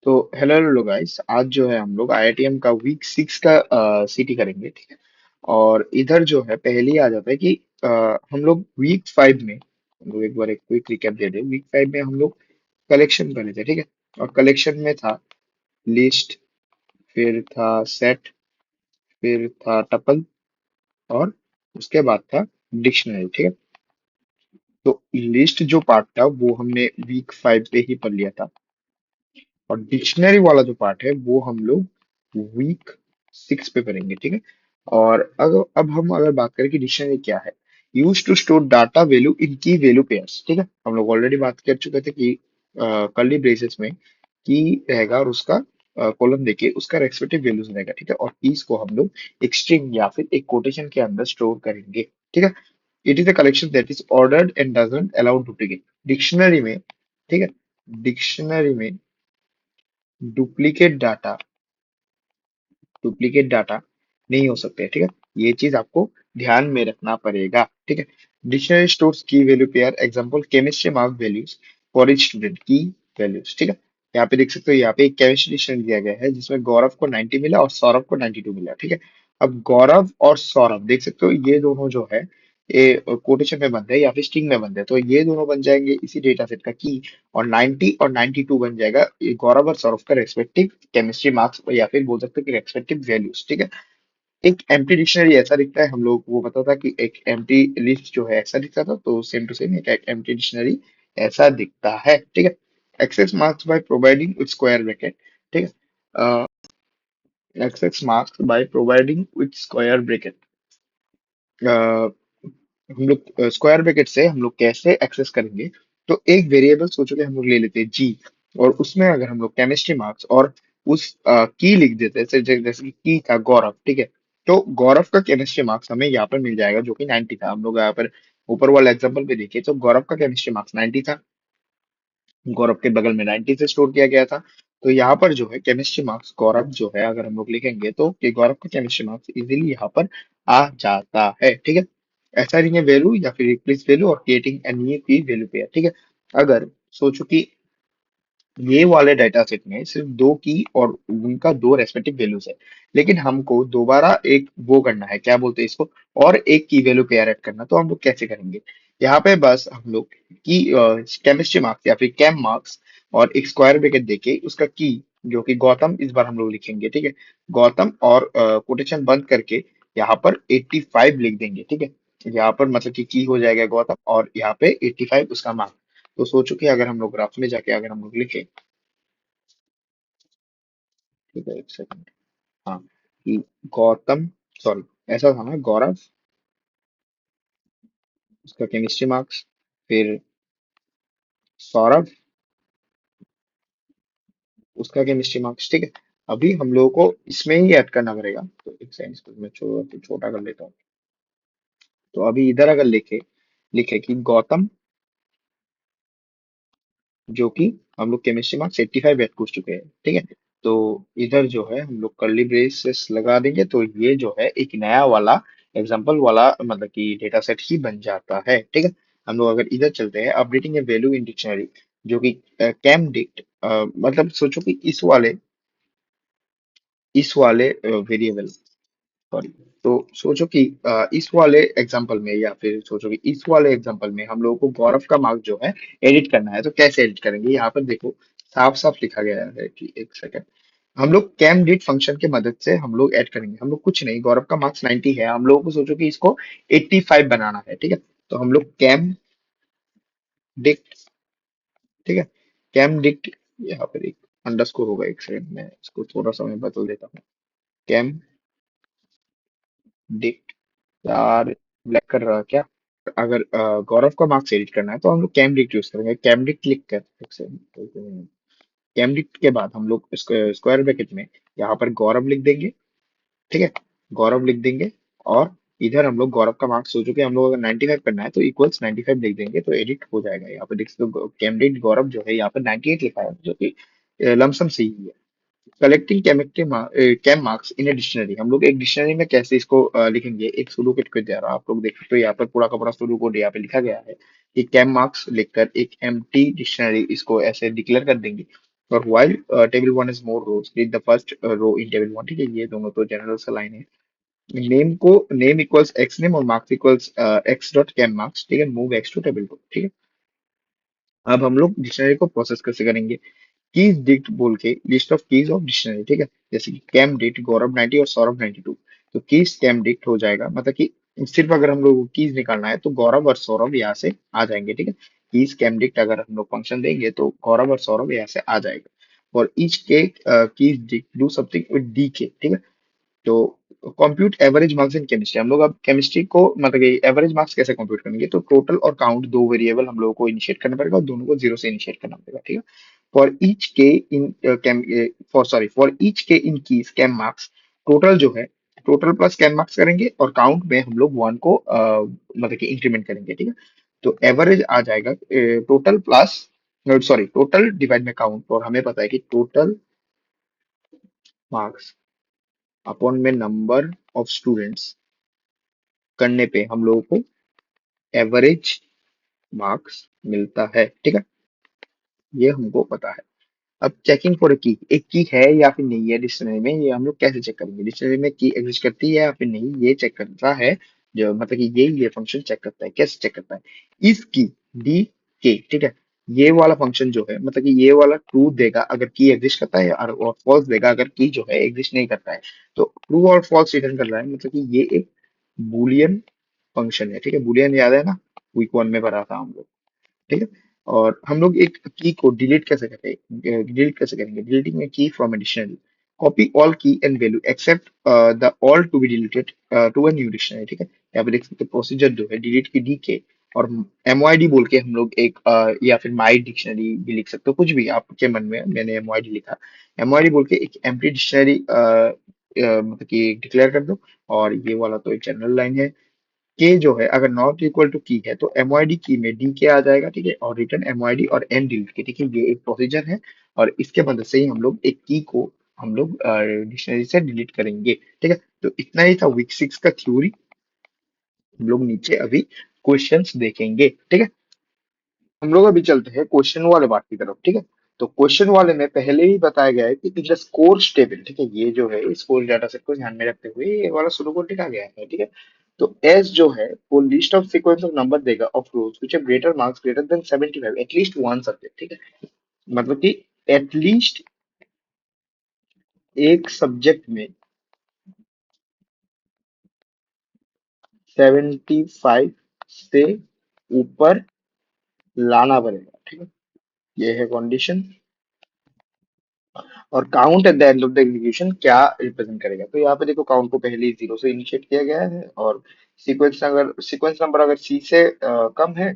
तो hello hello guys, आज जो है हम लोग आईआईटीएम का वीक 6 का सीटी करेंगे, ठीक है। और इधर जो है पहले ही आ जाता है कि हम लोग वीक 5 में हम लोग एक बार एक क्विक रिकैप दे दें। वीक 5 में हम लोग कलेक्शन कर रहे थे, ठीक है। और कलेक्शन में था लिस्ट, फिर था सेट, फिर था टपल, और उसके बाद था डिक्शनरी, ठीक है। तो लिस्ट जो पार्ट था वो हमने वीक 5 पे ही पढ़ लिया था, और डिक्शनरी वाला जो पार्ट है वो हम लोग वीक 6 पे करेंगे, ठीक है। और अगर अब हम अगर बात करें कि डिक्शनरी क्या है, use to store data value in key value pairs, ठीक है। हम लोग ऑलरेडी बात कर चुके थे कि कर्ली ब्रेसेस में की रहेगा और उसका कॉलम देके उसका रेस्पेक्टिव वैल्यूज रहेगा, ठीक है। और कीज को हम लोग एक स्ट्रिंग या फिर एक कोटेशन के अंदर स्टोर करेंगे, ठीक है। It is a collection that is ordered and doesn't allow duplicate. Dictionary में, ठीक है, डिक्शनरी में डुप्लीकेट डाटा डुप्लीकेट डाटा नहीं हो सकते, ठीक है। ये चीज आपको ध्यान में रखना पड़ेगा, ठीक है। डिक्शनरी स्टोर्स की value pair, example chemistry mark values for each student की वैल्यूज, ठीक है। यहाँ पे देख सकते हो, यहाँ पे एक केमिस्ट्री डिक्शनरी दिया गया है जिसमें गौरव को 90 मिला और सौरभ को 92 मिला, ठीक है। अब गौरव और सौरभ देख सकते हो, ये दोनों जो है ये कोटेशन में बनते हैं या फिर स्ट्रिंग में बनते हैं, तो ये दोनों बन जाएंगे इसी डेटा सेट का की। और 90 और 92 बन जाएगा ये गौरव और सौरभ का रेस्पेक्टिव केमिस्ट्री मार्क्स, या फिर बोल सकते हैं कि रेस्पेक्टिव वैल्यूज, ठीक है। एक एम्प्टी डिक्शनरी ऐसा दिखता है, हम लोग को पता था कि एक एम्प्टी लिस्ट जो है ऐसा दिखता था, तो सेम टू सेम एक एम्प्टी डिक्शनरी ऐसा दिखता है, ठीक है। Access marks by providing with square bracket, ठीक है। Access marks by providing with square bracket, हम लोग स्क्वायर ब्रैकेट से हम लोग कैसे एक्सेस करेंगे। तो एक वेरिएबल सोचो कि हम लोग ले लेते हैं जी, और उसमें अगर हम लोग केमिस्ट्री मार्क्स और उस की लिख देते हैं, जैसे कि की था गौरव, ठीक है। तो गौरव का केमिस्ट्री मार्क्स हमें यहाँ पर मिल जाएगा जो कि 90 था। हम लोग यहाँ पर ऊपर वाला एग्जांपल पे देखिए तो गौरव का केमिस्ट्री मार्क्स 90 था, गौरव के बगल में 90 से स्टोर किया गया था। तो यहाँ पर जो है केमिस्ट्री मार्क्स गौरव जो है, अगर हम लोग लिखेंगे तो कि गौरव का केमिस्ट्री मार्क्स इजीली यहाँ पर आ जाता है, ठीक है। असाइनिंग ए वैल्यू या फिर रिप्लेस वैल्यू और क्रिएटिंग ए न्यू की वैल्यू पेयर, ठीक है। अगर सोचो कि ये वाले डाटा सेट में सिर्फ दो की और उनका दो रेस्पेक्टिव वैल्यूज है, लेकिन हमको दोबारा एक वो करना है, क्या बोलते हैं इसको, और एक की वैल्यू पेयर ऐड करना, तो हम लोग कैसे करेंगे। यहाँ पे बस हम लोग की केमिस्ट्री मार्क्स या फिर कैम मार्क्स और एक स्क्वायर ब्रैकेट देके उसका की, जो कि गौतम इस बार हम लोग लिखेंगे, ठीक है। गौतम और कोटेशन बंद करके यहाँ पर 85 लिख देंगे, ठीक है। यहाँ पर मतलब कि की हो जाएगा गौतम और यहाँ पे 85 उसका मार्क्स। तो सोचो कि अगर हम लोग ग्राफ में जाके अगर हम लोग लिखे, ठीक है, एक सेकंड, हाँ, कि गौतम, सॉरी, ऐसा था ना, गौरव उसका केमिस्ट्री मार्क्स, फिर सौरभ उसका केमिस्ट्री मार्क्स, ठीक है। अभी हम लोगों को इसमें ही ऐड करना पड़ेगा, तो एक सेकंड इसको मैं छोटा कर लेता हूँ। तो अभी इधर अगर लिखे लिखे कि गौतम, जो कि हम लोग केमिस्ट्री मार्क्स 85 ऐड कर चुके हैं, ठीक है। तो इधर जो है हम लोग कर्ली ब्रेसेस लगा देंगे, तो ये जो है एक नया वाला एग्जांपल वाला मतलब कि डेटा सेट ही बन जाता है, ठीक है। हम लोग अगर इधर चलते हैं, updating A value in dictionary, जो कि कैम डिक्ट, मतलब सोचो कि इस वाले वेरिएबल, सॉरी, तो सोचो कि इस वाले एग्जांपल में या फिर सोचो कि इस वाले एग्जांपल में हम लोगों को गौरव का मार्क जो है एडिट करना है, तो कैसे एडिट करेंगे। यहाँ पर देखो साफ साफ लिखा गया है कि एक सेकंड, हम लोग कैम डिड फंक्शन की मदद से हम लोग ऐड करेंगे। हम लोग कुछ नहीं, गौरव का मार्क्स 90 है, हम लोगों को सोचो कि इसको 85 बनाना है, ठीक है। तो हम लोग कैम डिक्ट, ठीक है, कैम डिक्ट, यहाँ पर एक अंडरस्कोर होगा, एक सेकंड मैं इसको थोड़ा सा मैं बदल देता हूँ। कैम डिक्ट, यार ब्लैक कर रहा है क्या। अगर गौरव का मार्क्स एडिट करना है तो हम लोग कैमडिक्ट यूज करेंगे। कैमडिक्ट लिख कर कैमडिक्ट के बाद हम लोग स्क्वायर ब्रैकेट में यहाँ पर गौरव लिख देंगे, ठीक है। गौरव लिख देंगे, और इधर हम लोग गौरव का मार्क्स सोचो कि हम लोग अगर 95 करना है तो इक्वल्स 95 लिख देंगे, तो एडिट हो जाएगा। यहाँ पे देख सकते हो कैमडिक्ट गौरव जो है यहाँ पर 98 लिखा है, जो कि लमसम सही है। Collecting cam marks in a dictionary, हम लोग एक डिक्शनरी में कैसे इसको लिखेंगे, एक सुडो कोड दे रहा आप लोग देख सकते हो, यहाँ पर पूरा का पूरा सुडो कोड यहाँ पे लिखा गया है कि कैम मार्क्स लिखकर एक एम्प्टी डिक्शनरी इसको ऐसे डिक्लेयर कर देंगे। और while table one is more rows, read the first row in table one. ठीक है, ये दोनों तो जनरल सा लाइन है। नेम इक्वल्स एक्स नेम और marks equals X dot cam marks. ठीक है, move X to table two. ठीक है, अब हम लोग डिक्शनरी को प्रोसेस कैसे करेंगे। कीज डिक्ट बोल के list of keys of dictionary. ठीक है, जैसे कि कैम डिक्ट गौरव 90 और सौरभ 92। तो कीज कैम डिक्ट हो जाएगा, मतलब कि सिर्फ अगर हम लोग को कीज निकालना है तो गौरव और सौरभ यहाँ से आ जाएंगे। ठीक है, कीज कैम डिक्ट अगर हम लोग फंक्शन देंगे तो गौरव और सौरभ यहाँ से आ जाएगा। और ईच के keys dict do something with D के। ठीक है, तो compute average marks in chemistry. हम लोग अब केमिस्ट्री को मतलब एवरेज मार्क्स कैसे कंप्यूट करेंगे, तो टोटल और काउंट दो वेरिएबल हम लोगों को इनिशिएट करना पड़ेगा और दोनों को जीरो से इनिशिएट करना पड़ेगा। ठीक है, फॉर ईच के इन कैम फॉर ईच के इन कीज कैम मार्क्स, टोटल जो है टोटल प्लस कैम मार्क्स करेंगे और काउंट में हम लोग वन को मतलब कि इंक्रीमेंट करेंगे। ठीक है, तो एवरेज आ जाएगा total plus sorry total divide में काउंट, और हमें पता है कि टोटल मार्क्स अपॉन में नंबर ऑफ स्टूडेंट्स करने पे हम लोगों को एवरेज मार्क्स मिलता है। ठीक है, ये हमको पता है। अब चेकिंग फॉर की, एक की है या फिर नहीं है डिक्शनरी में, ये हम लोग कैसे चेक करेंगे। डिक्शनरी में की एग्जिस्ट करती है या फिर नहीं, ये चेक करता है जो मतलब कि ये फंक्शन चेक करता है। कैसे चेक करता है, इस की डी के। ठीक है, ये वाला फंक्शन जो है मतलब कि ये वाला ट्रू देगा अगर की एग्जिस्ट करता है, और फॉल्स देगा अगर की जो है एग्जिस्ट नहीं करता है। तो ट्रू और फॉल्स रिटर्न कर रहा है, मतलब कि ये एक बुलियन फंक्शन है। ठीक है, बुलियन याद है ना, वीक वन में पढ़ा था हम लोग। ठीक है, और हम लोग एक की को डिलीट कैसे करेंगे, deleting a key from a dictionary. Copy all key and value except the all to be deleted to a new dictionary. ठीक है, यहाँ पे देख सकते हैं प्रोसीजर जो है डिलीट की डी के, और एमओआईडी बोल के हम लोग एक या फिर माई डिक्शनरी भी लिख सकते हो, कुछ भी आपके मन में। मैंने एमओआईडी लिखा, एमओआईडी बोल के एक एम्प्टी डिक्शनरी मतलब कि डिक्लेयर कर दो। और ये वाला तो एक जनरल लाइन है। के जो है अगर नॉट इक्वल टू की है तो एमओआईडी की में डी के आ जाएगा। ठीक है, और रिटर्न एमओआईडी और एन डिलीट के। ठीक है, ये एक प्रोसीजर है, और इसके मदद से ही हम लोग एक की को हम लोग डिक्शनरी से डिलीट करेंगे। ठीक है, तो इतना ही था वीक सिक्स का थ्योरी। हम लोग नीचे अभी क्वेश्चंस देखेंगे। ठीक है, हम लोग अभी चलते हैं क्वेश्चन वाले पार्ट की तरफ। ठीक है, तो क्वेश्चन वाले में पहले ही बताया गया है कि इन द स्कोर्स टेबल। ठीक है, ये जो है स्कोर डाटा सेट को ध्यान में रखते हुए ये वाला शुरू को लिखा गया है। ठीक है, तो एस जो है वो list of sequence of number देगा of rows which have greater marks greater than 75 at least one subject. ठीक है, मतलब कि एटलीस्ट एक सब्जेक्ट में 75 से ऊपर लाना पड़ेगा। ठीक है, ये है कंडीशन। और count eight the end of the execution क्या रिप्रेजेंट करेगा, तो यहाँ पे देखो काउंट को पहले ही जीरो से इनिशिएट किया गया है, और सीक्वेंस नंबर अगर सी से कम है,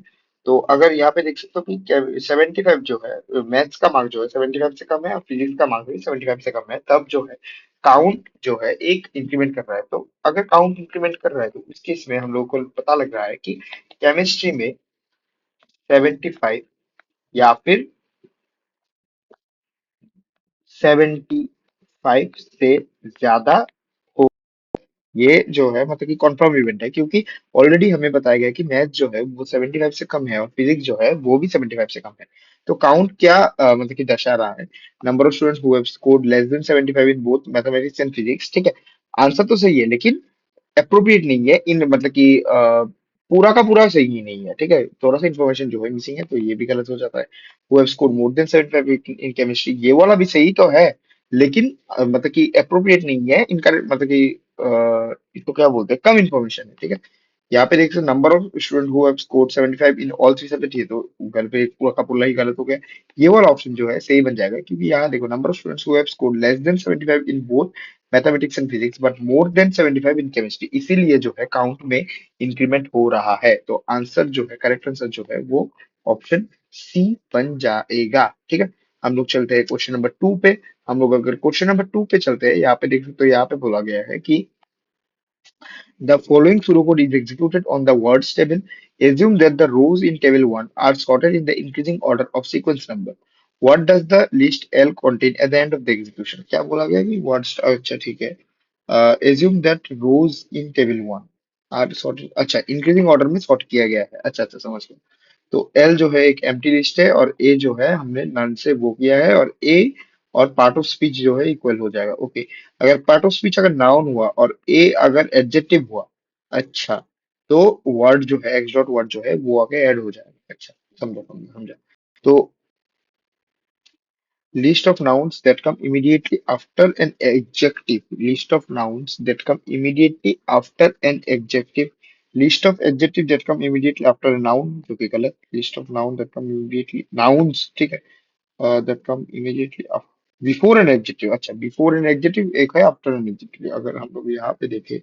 तो अगर यहाँ पे देख सकते हो कि 75 जो है मैथ्स का मार्क जो है 75 से कम है, और फिजिक्स का मार्क भी 75 से कम है, तब जो है काउंट जो है एक इंक्रीमेंट कर रहा है। तो अगर काउंट इंक्रीमेंट कर रहा है तो इस केस में हम लोग को पता लग रहा है कि केमिस्ट्री में 75 या फिर 75 से ज्यादा, ये जो है मतलब कि कॉन्फर्म इवेंट है, क्योंकि ऑलरेडी हमें बताया गया है कि मैथ जो है वो 75 से कम है और फिजिक्स जो है वो भी 75 से कम है। तो काउंट क्या मतलब कि दर्शा रहा है, number of students who have scored less than 75 in both mathematics and physics. ठीक है, आंसर तो सही है लेकिन अप्रोप्रिएट नहीं है इन मतलब कि पूरा का पूरा सही नहीं है। ठीक है, थोड़ा सा इन्फॉर्मेशन जो है मिसिंग है, तो ये भी गलत हो जाता है। Who have scored more than 75 in chemistry, ये वाला भी सही तो है लेकिन मतलब कि अप्रोप्रिएट नहीं है इनका, मतलब कि इसको क्या बोलते हैं, कम इन्फॉर्मेशन है। ठीक है, यहाँ पे देख सकते number of student who have scored 75 in all three subject, ये तो गलत पे पूरा का पूरा ही गलत हो गया। ये वाला ऑप्शन जो है सही बन जाएगा, क्योंकि यहाँ देखो number of students who have scored less than 75 in both mathematics and physics but more than 75 in chemistry, इसीलिए जो है काउंट में इंक्रीमेंट हो रहा है। तो आंसर जो है करेक्ट आंसर जो है वो ऑप्शन सी बन जाएगा। ठीक है, हम लोग चलते हैं क्वेश्चन नंबर टू पे। हम लोग अगर क्वेश्चन नंबर टू पे चलते हैं, यहाँ पे देख सकते हो, यहाँ पे बोला गया है कि the following pseudocode is executed on the words table. Assume that the rows in table 1 are sorted in the increasing order of sequence number. What does the list L contain at the end of the execution? क्या बोला गया कि words, अच्छा ठीक है, assume that rows in table 1 are sorted, अच्छा increasing order में sort किया गया है, अच्छा अच्छा समझ गया। तो एल जो है एक एम्प्टी लिस्ट है, और ए जो है हमने नन से वो किया है, और ए और पार्ट ऑफ स्पीच जो है इक्वल हो जाएगा। ओके, अगर पार्ट ऑफ स्पीच अगर नाउन हुआ और ए अगर एडजेक्टिव हुआ, अच्छा, तो वर्ड जो है, एक्स डॉट वर्ड जो है वो आके ऐड हो जाएगा। अच्छा, समझा समझा समझा। तो list of nouns that come immediately after an adjective. List of nouns that come immediately after an adjective. List of adjective that come immediately after a noun, जो कि गलत। List of noun that come immediately, nouns, ठीक है, that come immediately before an adjective। अच्छा, before an adjective एक है, after an adjective। अगर हम लोग यहाँ पे देखें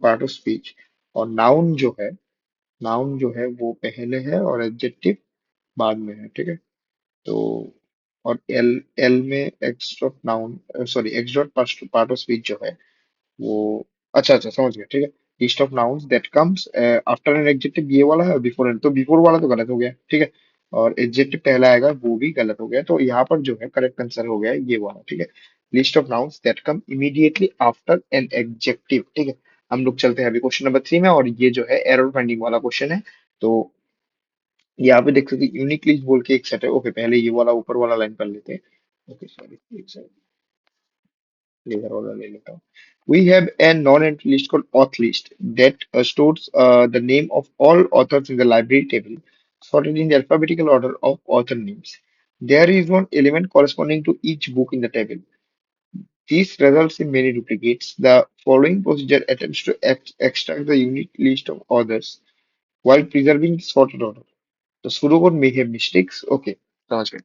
पार्ट ऑफ स्पीच, और नाउन जो है वो पहले है और एडजेक्टिव बाद में है, ठीक है। तो और एल एल में x dot noun, sorry, x dot part of speech जो है वो, अच्छा अच्छा समझ गया, ठीक है। List of nouns that comes after an adjective, ये वाला है, और बिफोर एन, तो बिफोर वाला तो गलत हो गया, ठीक है। और एडजेक्टिव पहला आएगा वो भी गलत हो गया, तो यहाँ पर जो है करेक्ट आंसर हो गया ये वाला, ठीक है। List of nouns that come immediately after an adjective, ठीक है। हम लोग चलते हैं अभी क्वेश्चन नंबर 3 में, और ये जो है एरर फाइंडिंग वाला क्वेश्चन है। तो यहाँ पे देख सकते हैं यूनिक लिस्ट बोल के एक सेट है। ओके, पहले ये वाला ऊपर वाला लाइन कर लेते हैं। ओके सॉरी, एक सेकंड, इधर वाला ले लेता हूँ। We have a non-entry list called auth list that stores the name of all authors in the library table, sorted in the alphabetical order of author names. There is one element corresponding to each book in the table. This results in many duplicates. The following procedure attempts to extract the unique list of authors while preserving sorted order. तो शुरू को मे है mistakes. Okay, समझ गए।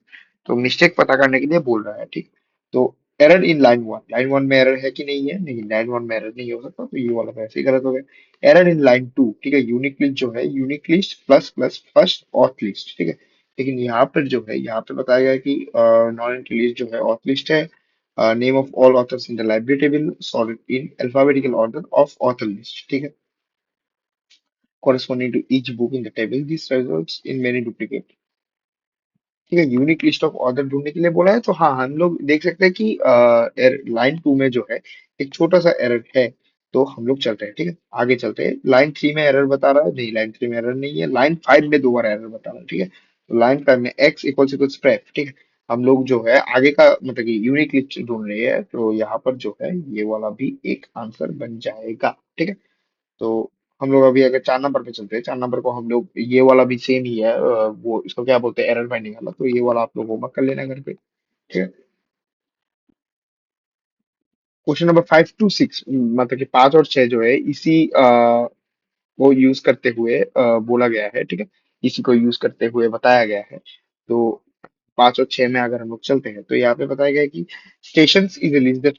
तो mistake पता करने के लिए बोल रहा है, ठीक। तो एरर इन लाइन वन में एरर है कि नहीं है, नहीं, लाइन वन में एरर नहीं हो सकता, तो ये वाला तो ऐसे ही गलत हो गया। एरर इन लाइन टू, ठीक है, यूनिक लिस्ट जो है, unique list plus plus first auth list, ठीक है। लेकिन यहाँ पर जो है, यहाँ पे बताया गया है कि नॉन एंट्री लिस्ट जो है ऑथ लिस्ट है, name of all authors in the library table sorted in alphabetical order of author list, ठीक है, corresponding to each book in the table. This results in many duplicates। ठीक है, unique list of order ढूंढने के लिए बोला है, तो हाँ, हम लोग देख सकते हैं कि लाइन टू में जो है एक छोटा सा एरर है। तो हम लोग चलते हैं, ठीक है, आगे चलते हैं। लाइन थ्री में एरर बता रहा है, नहीं, लाइन थ्री में एरर नहीं है, लाइन फाइव में दो बार एरर बता रहा है, ठीक है। तो लाइन फाइव में एक्स इक्वल्स इक्वल्स प्रेप, ठीक है। हम लोग जो है आगे का मतलब कि यूनिक लिस्ट ढूंढ रहे हैं, तो यहाँ पर जो है ये वाला भी एक आंसर बन जाएगा, ठीक है। तो हम लोग अभी अगर 4 नंबर पे चलते हैं, 4 नंबर को हम लोग, ये वाला भी सेम ही है, वो इसको क्या बोलते हैं, एरर फाइंडिंग वाला, तो ये वाला आप लोग होमवर्क कर लेना घर पे, ठीक है। क्वेश्चन नंबर 5 to 6, मतलब कि 5 और 6 जो है इसी को यूज करते हुए बोला गया है, ठीक है। इसी को यूज करते हुए बताया गया है। तो 5 और 6 में अगर हम लोग चलते हैं, तो यहाँ पे बताया गया है कि station is a list that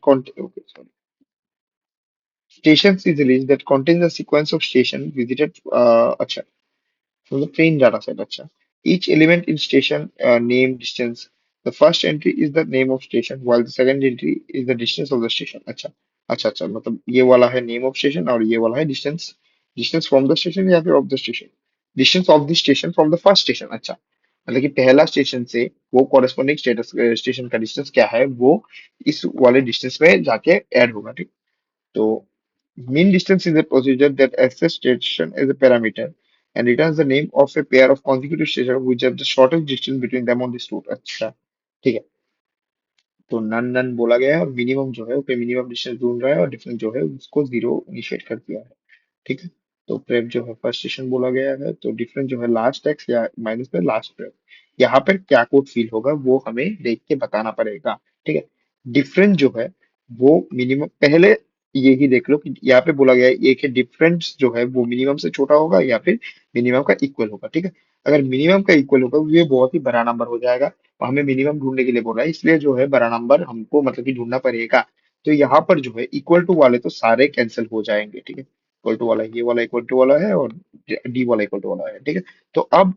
stations is a list that contains a sequence of station visited, अच्छा, from the train data set। अच्छा, each element in station name, distance, the first entry is the name of station while the second entry is the distance of the station। अच्छा, अच्छा अच्छा, मतलब ये वाला है name of station और ये वाला है distance, distance from the station या फिर of the station, distance of the station from the first station. अच्छा, मतलब कि पहला स्टेशन से वो कॉरेस्पॉन्डिंग स्टेटस स्टेशन का डिस्टेंस क्या है, वो इस वाले डिस्टेंस में जाके ऐड होगा, ठीक। So, mean distance is a procedure that assesses station as a parameter and returns the name of a pair of consecutive stations which have the shortest distance between them on this route। अच्छा, ठीक है। तो none none बोला गया है, और minimum जो है वो मिनिमम डिस्टेंस ढूंढ रहा है, और डिफरेंस जो है उसको जीरो इनिशिएट कर दिया है, ठीक है। तो प्रेप जो है फर्स्ट स्टेशन बोला गया है, तो डिफरेंस जो है लास्ट एक्स या माइनस में लास्ट प्रेप। यहाँ पर क्या कोड फील होगा वो हमें देख के बताना पड़ेगा, ठीक है। डिफरेंस जो है वो मिनिमम, पहले यही देख लो कि यहाँ पे बोला गया है एक है डिफरेंस जो है वो मिनिमम से छोटा होगा या फिर मिनिमम का इक्वल होगा, ठीक है। अगर मिनिमम का इक्वल होगा ये बहुत ही बड़ा नंबर हो जाएगा, और हमें मिनिमम ढूंढने के लिए बोल रहा है, इसलिए जो है बड़ा नंबर हमको मतलब कि ढूंढना पड़ेगा। तो यहाँ पर जो है इक्वल टू वाले तो सारे कैंसिल हो जाएंगे, ठीक है। इक्वल टू वाला, ये वाला इक्वल टू वाला है, और डी वाला इक्वल टू वाला है, ठीक है। तो अब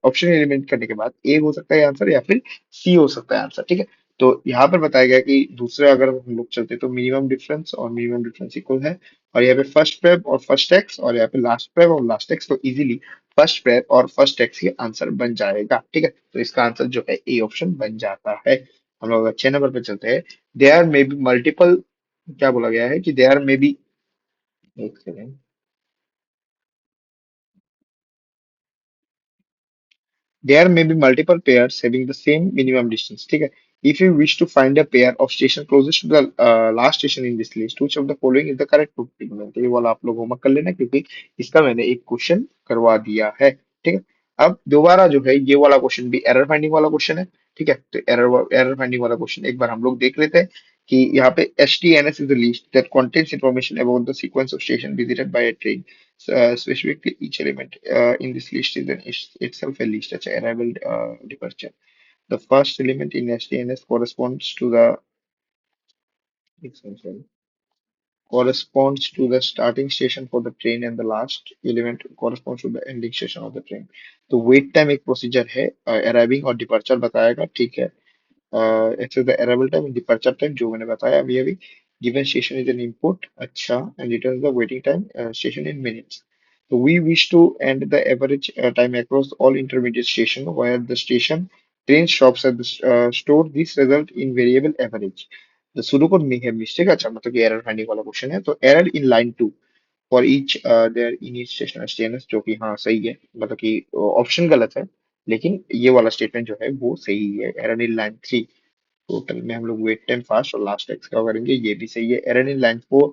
ऑप्शन एलिमेंट करने के बाद ए हो सकता है आंसर या फिर सी हो सकता है आंसर, ठीक है। तो यहाँ पर बताया गया कि दूसरे अगर हम लोग चलते तो मिनिमम डिफरेंस और मिनिमम डिफरेंस इक्वल है, और यहाँ पे फर्स्ट प्रेप और फर्स्ट एक्स, और यहाँ पे लास्ट प्रेप और लास्ट एक्स, तो इजीली फर्स्ट प्रेप और फर्स्ट एक्स ही आंसर बन जाएगा, ठीक है। तो इसका आंसर जो है ए ऑप्शन बन जाता है। हम लोग 6 नंबर पे चलते हैं। देयर मे बी मल्टीपल, क्या बोला गया है कि देयर मे बी, एक second, There may be multiple pairs having the same minimum distance. ठीक है. If you wish to find a pair of station closest to the last station in this list, which of the following is the correct statement? तो ये वाला आप लोग homework कर लेना क्योंकि इसका मैंने एक क्वेश्चन करवा दिया है. ठीक है. अब दोबारा जो है ये वाला क्वेश्चन भी एरर फाइंडिंग वाला क्वेश्चन है. ठीक है. तो एरर एरर फाइंडिंग वाला क्वेश्चन एक बार हम लोग देख लेते हैं कि यहाँ पे HTNS is the list that contains information about the sequence of station visited by a train. Specifically, each element in this list is itself a list. अच्छा, arrival, departure. The first element in HTNS corresponds to the starting station for the train, and the last element corresponds to the ending station of the train. तो wait time एक procedure है, arriving और departure बताएगा. ठीक है. Access the arrival time, departure time जो मैंने बताया अभी अभी. Given station is an input. अच्छा. And return the waiting time station in minutes. So we wish to end the average time across all intermediate station where the station train stops at the store. This result in variable average. The pseudocode may have mistake. अच्छा, मतलब कि error finding वाला question है. तो error in line 2 for each there in each station STNS, जो कि हाँ सही है, मतलब कि ऑप्शन गलत है लेकिन ये वाला स्टेटमेंट जो है वो सही है. Error in line 3. टोटल में हम लोग वेट टाइम फास्ट और लास्ट एक्स का करेंगे, ये भी सही है. Error in line 4.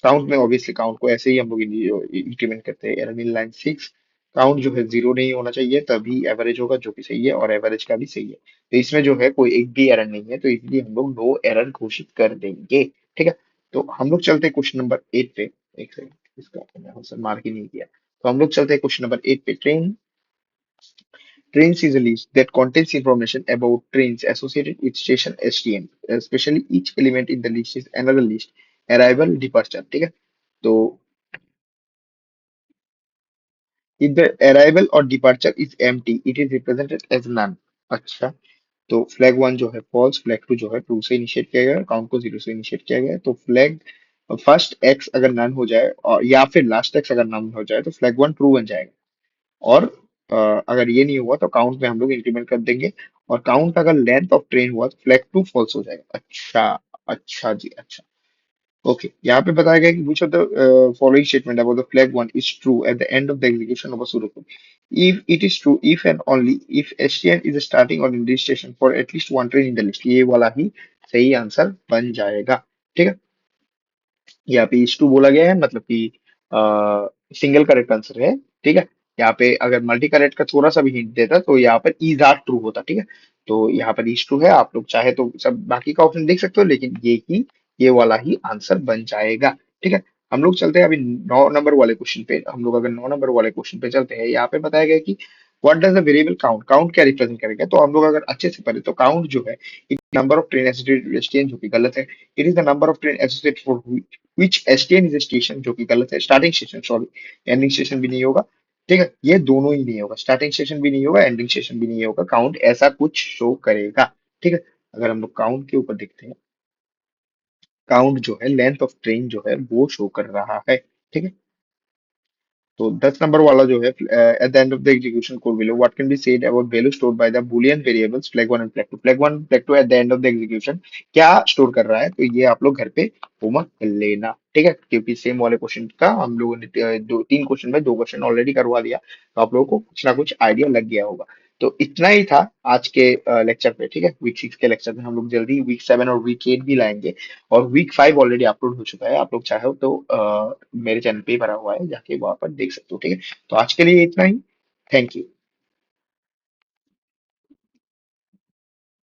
काउंट में ऑब्वियसली काउंट को ऐसे ही हम लोग इंक्रीमेंट करते हैं. Error in line 6. काउंट जो है जीरो नहीं होना चाहिए तभी एवरेज होगा, जो कि सही है, और एवरेज का भी सही है. तो इसमें जो है कोई एक भी एरर नहीं है, तो इसलिए हम लोग नो एरर घोषित कर देंगे. ठीक है. तो हम लोग चलते हैं क्वेश्चन नंबर 8 पे. एक सेकंड, इसका तो मैंने आंसर मार्क ही नहीं किया. तो हम लोग चलते हैं क्वेश्चन नंबर 8 पे. Trains is a list that contains information about trains associated with station STN. Especially each element in the list is another list. Arrival, departure. ठीक है. तो if the arrival or departure is empty, it is represented as none. अच्छा. तो flag one जो है false, flag to जो है true से इनिशिएट किया गया, काउंट को जीरो से इनिशिएट किया गया. तो फ्लैग फर्स्ट एक्स अगर नन हो जाए और या फिर लास्ट एक्स अगर नन हो जाए तो फ्लैग वन ट्रू बन जाएगा. और अगर ये नहीं हुआ तो काउंट में हम लोग इंक्रीमेंट कर देंगे. और काउंट अगर लेंथ ऑफ ट्रेन हुआ तो फ्लैग टू फॉल्स हो जाएगा. अच्छा. अच्छा जी, अच्छा. ओके, यहाँ पे बताया गया कि which of the following statement about the flag one is true at the end of the execution of a pseudocode. If it is true, if and only if STN is starting on this station for at least one train in the list, ये वाला ही सही answer बन जाएगा. ठीक है. यहाँ पे इस टू बोला गया है, मतलब कि सिंगल करेक्ट आंसर है. ठीक है. यहाँ पे अगर मल्टी करेक्ट का थोड़ा सा भी हिंट देता तो यहाँ पर इज आर ट्रू होता. ठीक है. तो यहाँ पर इज ट्रू है. आप लोग चाहे तो सब बाकी का ऑप्शन देख सकते हो, लेकिन ये वाला ही आंसर बन जाएगा. ठीक है. हम लोग चलते हैं अभी 9 नंबर वाले क्वेश्चन पे. हम लोग अगर 9 नंबर वाले क्वेश्चन पे चलते हैं, यहाँ पे बताया गया कि what does the variable count, count क्या रिप्रेजेंट करेगा. तो हम लोग अगर अच्छे से पढ़े तो काउंट जो है नंबर ऑफ ट्रेन एसोसिएटेड, जो कि गलत है. It is the number of train associated for which STN is station, जो कि गलत है. Starting station, sorry, ending station भी नहीं होगा. ठीक है. ये दोनों ही नहीं होगा, स्टार्टिंग स्टेशन भी नहीं होगा, एंडिंग स्टेशन भी नहीं होगा. काउंट ऐसा कुछ शो करेगा. ठीक है. अगर हम लोग काउंट के ऊपर देखते हैं, काउंट जो है लेंथ ऑफ ट्रेन जो है वो शो कर रहा है. ठीक है. तो 10 नंबर वाला जो है, at the end of the execution code below what can be said about value stored by the boolean variables flag one and flag two. Flag one flag two at the end of the execution क्या store कर रहा है, तो ये आप लोग घर पे होमवर्क कर लेना. ठीक है. क्योंकि सेम वाले क्वेश्चन का हम लोगों ने दो तीन क्वेश्चन में दो क्वेश्चन ऑलरेडी करवा दिया, तो आप लोगों को कुछ ना कुछ आइडिया लग गया होगा. तो इतना ही था आज के लेक्चर पे. ठीक है. वीक 6 के लेक्चर में हम लोग जल्दी वीक 7 और वीक 8 भी लाएंगे. और वीक 5 ऑलरेडी अपलोड हो चुका है, आप लोग चाहो तो मेरे चैनल पे ही भरा हुआ है, जाके वहां पर देख सकते हो. ठीक है. तो आज के लिए इतना ही. Thank you.